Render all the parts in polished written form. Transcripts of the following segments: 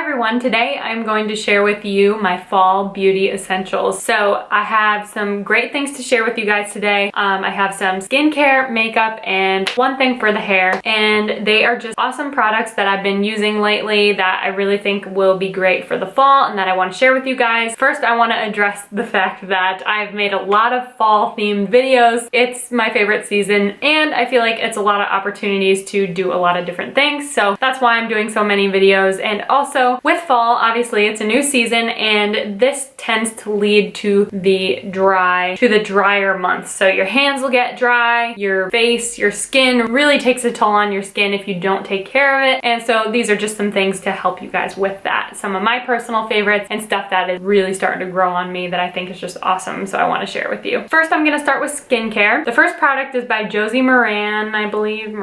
everyone, today I'm going to share with you my fall beauty essentials. So I have some great things to share with you guys today. I have some skincare, makeup, and one thing for the hair, and they are just awesome products that I've been using lately that I really think will be great for the fall and that I want to share with you guys. First, I want to address the fact that I've made a lot of fall themed videos. It's my favorite season and I feel like it's a lot of opportunities to do a lot of different things, so that's why I'm doing so many videos. And also with fall, obviously it's a new season and this tends to lead to the drier months. So your hands will get dry, your face, your skin really takes a toll on your skin if you don't take care of it. And so these are just some things to help you guys with that. Some of my personal favorites and stuff that is really starting to grow on me that I think is just awesome, so I want to share with you. First, I'm going to start with skincare. The first product is by Josie Maran, I believe,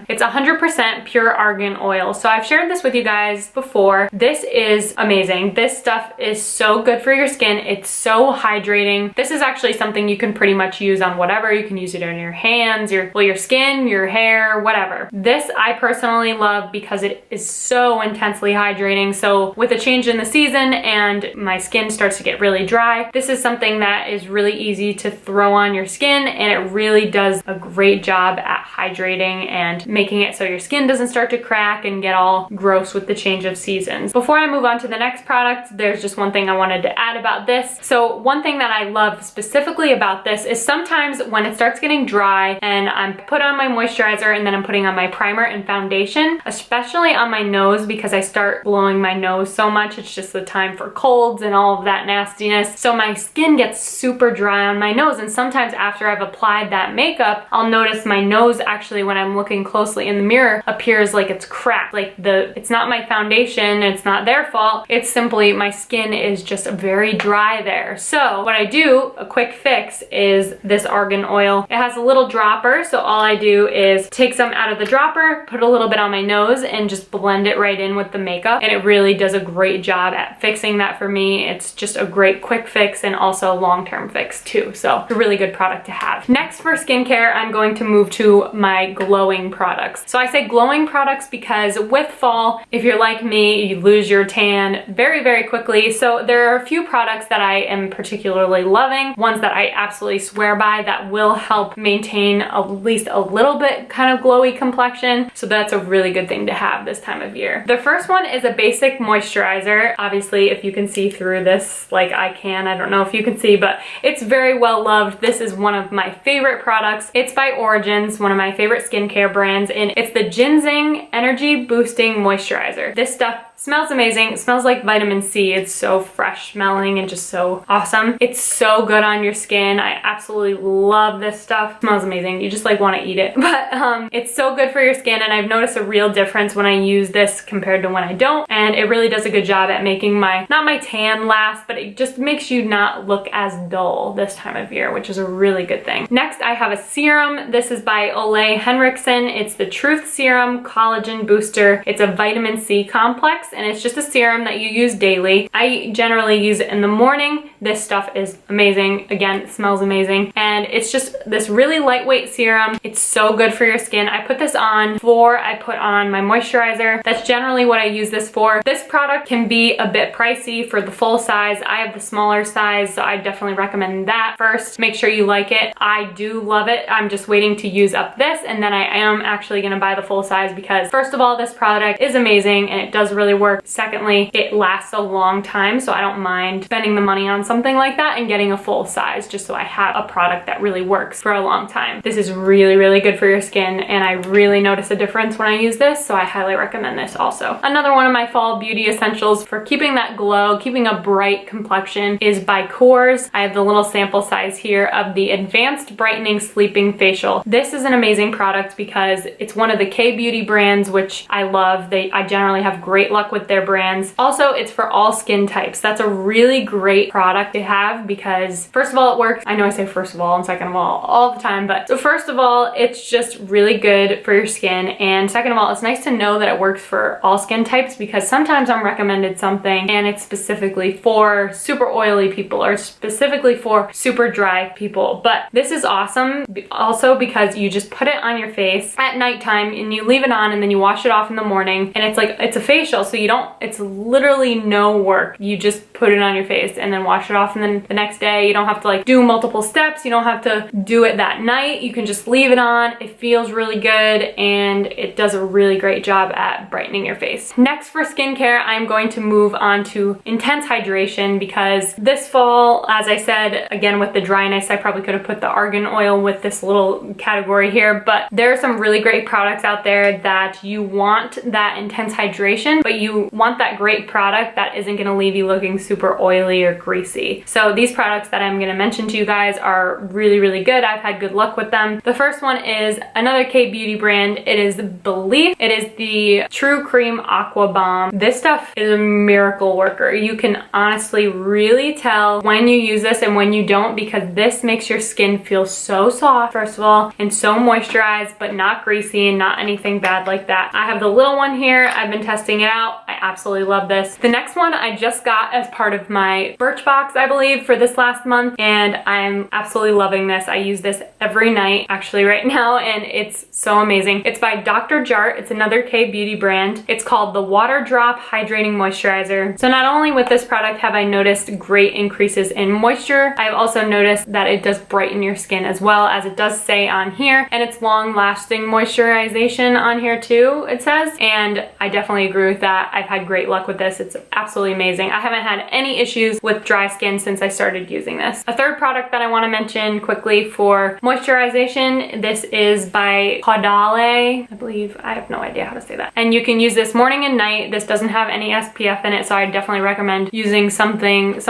It's 100% pure argan oil. So I've shared this with you guys before. This is amazing. This stuff is so good for your skin. It's so hydrating. This is actually something you can pretty much use on whatever. You can use it on your hands, your skin, your hair, whatever. This I personally love because it is so intensely hydrating. So with a change in the season and my skin starts to get really dry, this is something that is really easy to throw on your skin, and it really does a great job at hydrating and making it so your skin doesn't start to crack and get all gross with the change of seasons. Before I move on to the next product, there's just one thing I wanted to add about this. So one thing that I love specifically about this is sometimes when it starts getting dry and I'm put on my moisturizer and then I'm putting on my primer and foundation, especially on my nose because I start blowing my nose so much. It's just the time for colds and all of that nastiness. So my skin gets super dry on my nose, and sometimes after I've applied that makeup, I'll notice my nose actually, when I'm looking closely in the mirror, appears like it's cracked. Like it's not my foundation, it's not their fault, it's simply my skin is just very dry there. So what I do, a quick fix, is this argan oil. It has a little dropper, so all I do is take some out of the dropper, put a little bit on my nose, and just blend it right in with the makeup, and it really does a great job at fixing that for me. It's just a great quick fix and also long-term fix too, so it's a really good product to have. Next, for skincare, I'm going to move to my glowing products. So I say glowing products because with fall, if you're like me, you lose your tan very, very quickly. So there are a few products that I am particularly loving, ones that I absolutely swear by that will help maintain at least a little bit kind of glowy complexion. So that's a really good thing to have this time of year. The first one is a basic moisturizer. Obviously, if you can see through this like I can, I don't know if you can see, but it's very well loved. This is one of my favorite products. It's by Origins, one of my favorite skincare brands, and it's the Ginseng Energy Boosting Moisturizer. This stuff smells amazing. It smells like vitamin C. It's so fresh smelling and just so awesome. It's so good on your skin. I absolutely love this stuff. It smells amazing. You just like want to eat it. But it's so good for your skin, and I've noticed a real difference when I use this compared to when I don't. And it really does a good job at making not my tan last, but it just makes you not look as dull this time of year, which is a really good thing. Next, I have a serum. This is by Ole Henriksen. It's the Truth Serum Collagen Booster. It's a vitamin C complex, and it's just a serum that you use daily. I generally use it in the morning. This stuff is amazing. Again, it smells amazing, and it's just this really lightweight serum. It's so good for your skin. I put this on before I put on my moisturizer. That's generally what I use this for. This product can be a bit pricey for the full size. I have the smaller size, so I definitely recommend that first. Make sure you like it. I do love it. I'm just waiting to use up this, and then I am actually gonna buy the full size because first of all, this product is amazing and it does really work. Secondly, it lasts a long time, so I don't mind spending the money on something like that and getting a full size just so I have a product that really works for a long time. This is really, really good for your skin, and I really notice a difference when I use this, so I highly recommend this also. Another one of my fall beauty essentials for keeping that glow, keeping a bright complexion, is by Kors. I have the little sample size here of the Advanced Brightening Sleeping Facial. This is an amazing product because it's one of the K-beauty brands, which I love. I generally have great luck with their brands. Also, it's for all skin types. That's a really great product product to have because first of all, it works. I know I say first of all and second of all the time, but so first of all, it's just really good for your skin. And second of all, it's nice to know that it works for all skin types because sometimes I'm recommended something and it's specifically for super oily people or specifically for super dry people. But this is awesome also because you just put it on your face at nighttime and you leave it on and then you wash it off in the morning, and it's like, it's a facial, so you don't, it's literally no work. You just put it on your face and then wash it off, and then the next day you don't have to like do multiple steps. You don't have to do it that night. You can just leave it on. It feels really good and it does a really great job at brightening your face. Next, for skincare, I'm going to move on to intense hydration because this fall, as I said, again with the dryness, I probably could have put the Argan Oil with this little category here, but there are some really great products out there that you want that intense hydration, but you want that great product that isn't going to leave you looking super oily or greasy. So these products that I'm going to mention to you guys are really, really good. I've had good luck with them. The first one is another K-beauty brand. It is Belief. It is the True Cream Aqua Bomb. This stuff is a miracle worker. You can honestly really tell when you use this and when you don't, because this makes your skin feel so soft, first of all, and so moisturized, but not greasy and not anything bad like that. I have the little one here. I've been testing it out. I absolutely love this. The next one I just got as part of my Birchbox, I believe, for this last month, and I'm absolutely loving this. I use this every night actually right now, and it's so amazing. It's by Dr. Jart. It's another K-beauty brand. It's called the Water Drop Hydrating Moisturizer. So not only with this product have I noticed great increases in moisture, I've also noticed that it does brighten your skin as well, as it does say on here, and it's long-lasting moisturization on here too, it says, and I definitely agree with that. I've had great luck with this. It's absolutely amazing. I haven't had any issues with dry skin since I started using this. A third product that I want to mention quickly for moisturization, this is by Caudale, I believe. I have no idea how to say that. And you can use this morning and night. This doesn't have any SPF in it, so I definitely recommend using some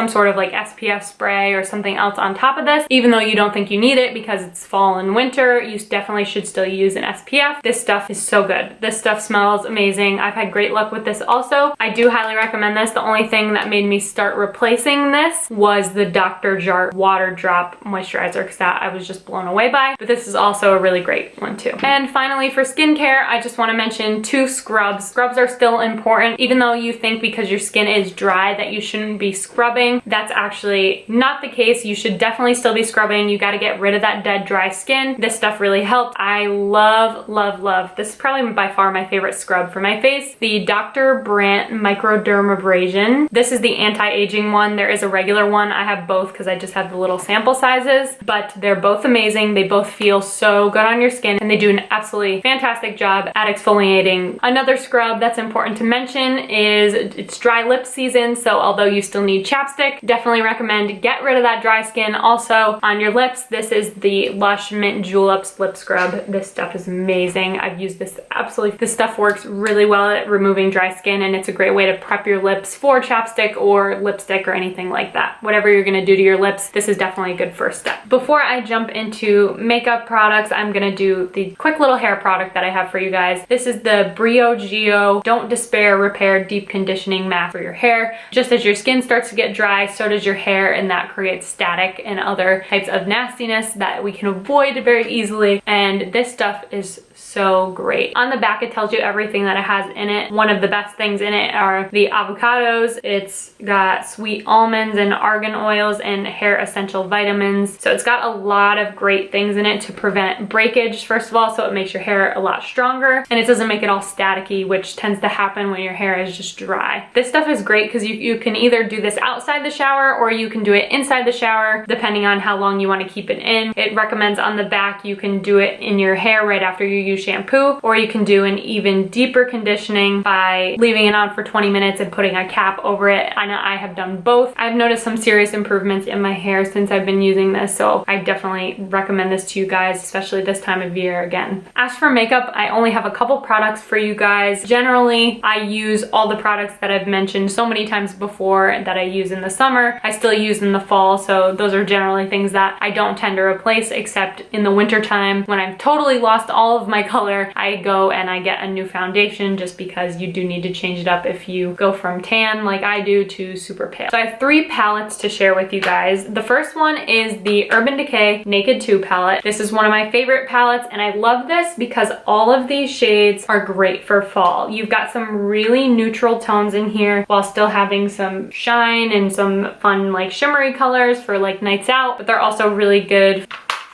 sort of like SPF spray or something else on top of this, even though you don't think you need it because it's fall and winter. You definitely should still use an SPF. This stuff is so good. This stuff smells amazing. I've had great luck with this also. I do highly recommend this. The only thing that made me start replacing this was the Dr. Jart Water Drop Moisturizer, because that I was just blown away by, but this is also a really great one too. And finally, for skincare, I just want to mention 2 scrubs. Scrubs are still important, even though you think because your skin is dry that you shouldn't be scrubbing. That's actually not the case. You should definitely still be scrubbing. You got to get rid of that dead dry skin. This stuff really helps. I love, love, love. This is probably by far my favorite scrub for my face. The Dr. Brandt Microdermabrasion. This is the anti-aging one. There is a regular one. I have both because I just have the little sample sizes, but they're both amazing. They both feel so good on your skin, and they do an absolutely fantastic job at exfoliating. Another scrub that's important to mention is it's dry lip season, so although you still need chapstick, definitely recommend get rid of that dry skin also on your lips. This is the Lush Mint Juleps Lip Scrub. This stuff is amazing. I've used this absolutely. This stuff works really well at removing dry skin, and it's a great way to prep your lips for chapstick or lipstick or anything like that. Whatever you're gonna do to your lips, this is definitely a good first step. Before I jump into makeup products, I'm gonna do the quick little hair product that I have for you guys. This is the Briogeo Don't Despair Repair Deep Conditioning Mask for your hair. Just as your skin starts to get dry, so does your hair, and that creates static and other types of nastiness that we can avoid very easily, and this stuff is so great. On the back, it tells you everything that it has in it. One of the best things in it are the avocados. It's got sweet almonds and argan oils and hair essential vitamins. So it's got a lot of great things in it to prevent breakage, first of all, so it makes your hair a lot stronger, and it doesn't make it all staticky, which tends to happen when your hair is just dry. This stuff is great because you can either do this outside the shower or you can do it inside the shower, depending on how long you want to keep it in. It recommends on the back you can do it in your hair right after you use shampoo, or you can do an even deeper conditioning by leaving it on for 20 minutes and putting a cap over it. I know I have done both. I've noticed some serious improvements in my hair since I've been using this, so I definitely recommend this to you guys, especially this time of year again. As for makeup, I only have a couple products for you guys. Generally, I use all the products that I've mentioned so many times before that I use in the summer. I still use in the fall, so those are generally things that I don't tend to replace, except in the winter time when I've totally lost all of my my color, I go and I get a new foundation just because you do need to change it up if you go from tan like I do to super pale. So I have 3 palettes to share with you guys. The first one is the Urban Decay Naked 2 palette. This is one of my favorite palettes, and I love this because all of these shades are great for fall. You've got some really neutral tones in here while still having some shine and some fun like shimmery colors for like nights out, but they're also really good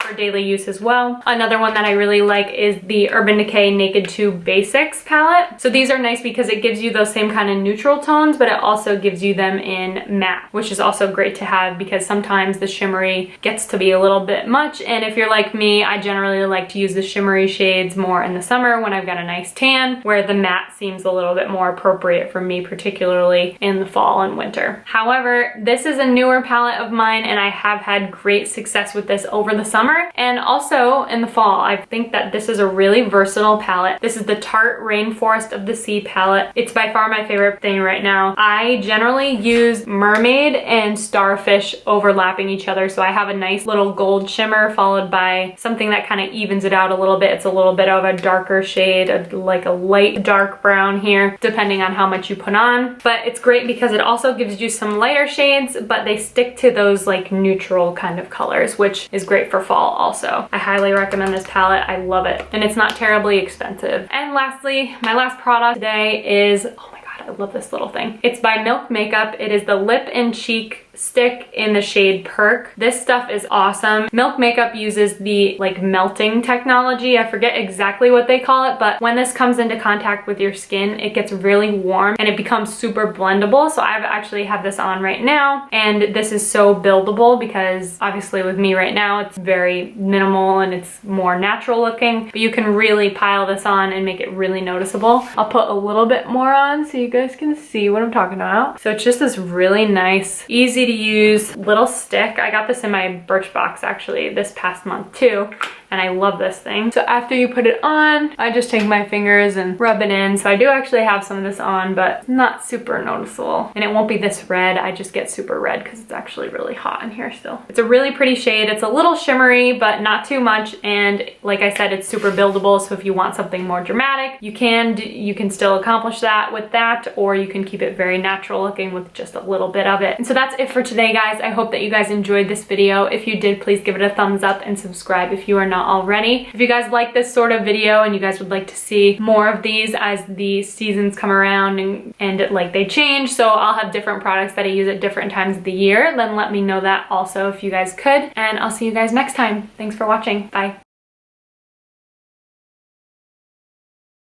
for daily use as well. Another one that I really like is the Urban Decay Naked 2 Basics palette. So these are nice because it gives you those same kind of neutral tones, but it also gives you them in matte, which is also great to have because sometimes the shimmery gets to be a little bit much. And if you're like me, I generally like to use the shimmery shades more in the summer when I've got a nice tan, where the matte seems a little bit more appropriate for me, particularly in the fall and winter. However, this is a newer palette of mine, and I have had great success with this over the summer and also in the fall. I think that this is a really versatile palette. This is the Tarte Rainforest of the Sea palette. It's by far my favorite thing right now. I generally use Mermaid and Starfish overlapping each other, so I have a nice little gold shimmer followed by something that kind of evens it out a little bit. It's a little bit of a darker shade, like a light dark brown here, depending on how much you put on. But it's great because it also gives you some lighter shades, but they stick to those like neutral kind of colors, which is great for fall also. I highly recommend this palette. I love it. And it's not terribly expensive. And lastly, my last product today is, oh my God, I love this little thing. It's by Milk Makeup. It is the Lip and Cheek Stick in the shade Perk. This stuff is awesome. Milk Makeup uses the like melting technology. I forget exactly what they call it, but when this comes into contact with your skin, it gets really warm and it becomes super blendable. So I actually have this on right now, and this is so buildable because obviously with me right now, it's very minimal and it's more natural looking, but you can really pile this on and make it really noticeable. I'll put a little bit more on so you guys can see what I'm talking about. So it's just this really nice, easy to use little stick. I got this in my Birchbox actually this past month too, and I love this thing. So after you put it on, I just take my fingers and rub it in. So I do actually have some of this on, but not super noticeable. And it won't be this red. I just get super red because it's actually really hot in here still. It's a really pretty shade. It's a little shimmery, but not too much. And like I said, it's super buildable. So if you want something more dramatic, you can still accomplish that with that, or you can keep it very natural looking with just a little bit of it. And so that's it for today, guys. I hope that you guys enjoyed this video. If you did, please give it a thumbs up and subscribe if you are not already. If you guys like this sort of video and you guys would like to see more of these as the seasons come around and like they change, so I'll have different products that I use at different times of the year, then let me know that also if you guys could. And I'll see you guys next time. Thanks for watching. Bye.